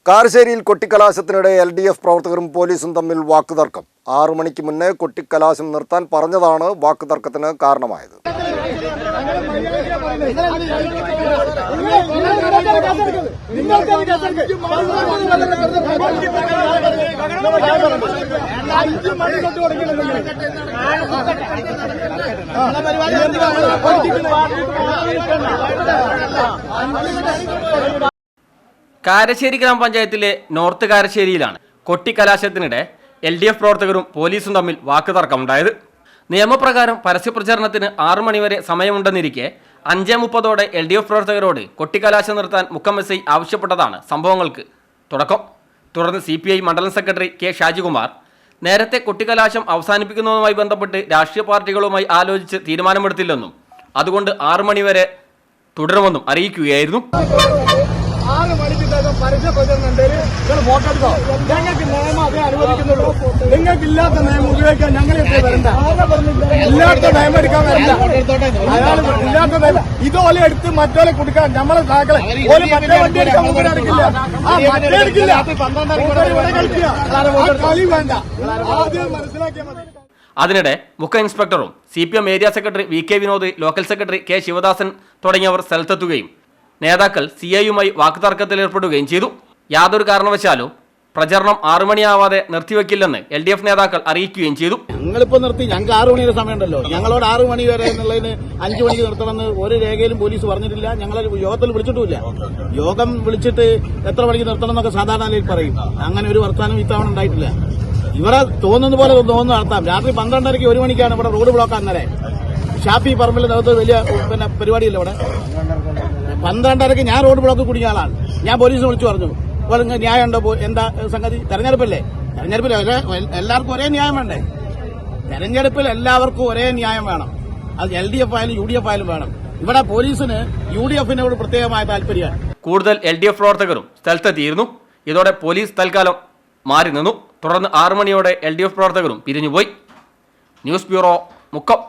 കാരശ്ശേരിയിൽ കൊട്ടിക്കലാശത്തിനിടെ LDF പ്രവർത്തകരും പോലീസും തമ്മിൽ വാക്കുതർക്കം. 6 മണിക്ക് മുന്നേ കൊട്ടിക്കലാശം നിർത്താൻ പറഞ്ഞതാണ് വാക്കുതർക്കത്തിന് കാരണമായത്. കാരശ്ശേരി ഗ്രാമപഞ്ചായത്തിലെ നോർത്ത് കാരശ്ശേരിയിലാണ് കൊട്ടിക്കലാശത്തിനിടെ LDF പ്രവർത്തകരും പോലീസും തമ്മിൽ വാക്കുതർക്കമുണ്ടായത്. നിയമപ്രകാരം പരസ്യപ്രചാരണത്തിന് 6 മണിവരെ സമയമുണ്ടെന്നിരിക്കെ 5:30 LDF പ്രവർത്തകരോട് കൊട്ടിക്കലാശം നിർത്താൻ മുക്കം SI ആവശ്യപ്പെട്ടതാണ് സംഭവങ്ങൾക്ക് തുടക്കം. തുടർന്ന് CPI മണ്ഡലം സെക്രട്ടറി K ഷാജികുമാർ നേരത്തെ കൊട്ടിക്കലാശം അവസാനിപ്പിക്കുന്നതുമായി ബന്ധപ്പെട്ട് രാഷ്ട്രീയ പാർട്ടികളുമായി ആലോചിച്ച് തീരുമാനമെടുത്തില്ലെന്നും അതുകൊണ്ട് 6 മണിവരെ തുടരുമെന്നും അറിയിക്കുകയായിരുന്നു. 6 മണിക്ക് ശേഷം പരസ്യ പ്രചരണം ഉണ്ടെങ്കിൽ നിങ്ങൾ വോട്ടെടുത്തോ. ഞങ്ങൾക്ക് നിയമം അതേ അനുവദിക്കുന്നുള്ളൂ. നിങ്ങൾക്ക് ഇല്ലാത്ത നിയമം ഉപയോഗിക്കാൻ ഞങ്ങൾ വരണ്ട. ഇല്ലാത്ത നിയമം എടുക്കാൻ വരണ്ട. അയാൾ ഇല്ലാത്ത നിയമം ഇതുപോലെ എടുത്ത് മറ്റോലെ കൊടുക്കാൻ നമ്മളെ സാക്കളെ ഒരു മറ്റേ വണ്ടി എടുക്കാൻ മുമ്പ് എടുക്കില്ല. ആ മറ്റേ എടുക്കില്ല. കളി വേണ്ട. ആദ്യം മനസ്സിലാക്കിയാൽ മതി. അതിനിടെ മുഖ്യ ഇൻസ്പെക്ടറും CPM area secretary VK Vinod, local secretary K Sivadasan തുടങ്ങിയവർ സ്ഥലത്തെത്തുകയും നേതാക്കൾ CIയുമായി വാക്കുതർക്കത്തിലേർപ്പെടുകയും ചെയ്തു. യാതൊരു കാരണവശാലും പ്രചരണം 6 മണിയാവാതെ നിർത്തിവെക്കില്ലെന്ന് LDF നേതാക്കൾ അറിയിക്കുകയും ചെയ്തു. ഞങ്ങളിപ്പോ നിർത്തി, ഞങ്ങൾക്ക് 6 മണിയുടെ സമയമുണ്ടല്ലോ. ഞങ്ങളോട് 6 മണി വരെ എന്നുള്ളതിന് 5 മണിക്ക് നിർത്തണമെന്ന് ഒരു രേഖയിലും പോലീസ് പറഞ്ഞിട്ടില്ല. ഞങ്ങൾ യോഗത്തിൽ വിളിച്ചിട്ടുമില്ല. യോഗം വിളിച്ചിട്ട് എത്ര മണിക്ക് നിർത്തണം എന്നൊക്കെ സാധാരണ പറയും. അങ്ങനെ ഒരു വർത്താനം ഇത്തവണ ഉണ്ടായിട്ടില്ല. ഇവിടെ തോന്നുന്ന പോലെ തോന്നുന്നു നടത്താം. രാത്രി 12:30 1 മണിക്കാണ് ഇവിടെ റോഡ് ബ്ലോക്ക് അന്നേരം ഷാപ്പി പറമ്പിലിനകത്ത് വലിയ പരിപാടിയില്ല. ഇവിടെ 12:30 ഞാൻ റോഡ് ബ്ലോക്ക് കുടുങ്ങിയ ആളാണ്. ഞാൻ പോലീസിനെ വിളിച്ചു പറഞ്ഞു, ന്യായം ഉണ്ടോ? എന്താ സംഗതി? തെരഞ്ഞെടുപ്പിൽ എല്ലാവർക്കും ഒരേ ന്യായം വേണ്ടേ? തെരഞ്ഞെടുപ്പിൽ എല്ലാവർക്കും ഒരേ ന്യായം വേണം. അത് LDF ആയാലും UDF ആയാലും വേണം. ഇവിടെ പോലീസിന് UDFനോട് പ്രത്യേകമായ താല്പര്യമാണ്. കൂടുതൽ LDF പ്രവർത്തകരും സ്ഥലത്തെത്തിയിരുന്നു. ഇതോടെ പോലീസ് തൽക്കാലം മാറി നിന്നു. തുടർന്ന് 6 മണിയോടെ LDF പ്രവർത്തകരും പിരിഞ്ഞുപോയി. News bureau, Mukkam.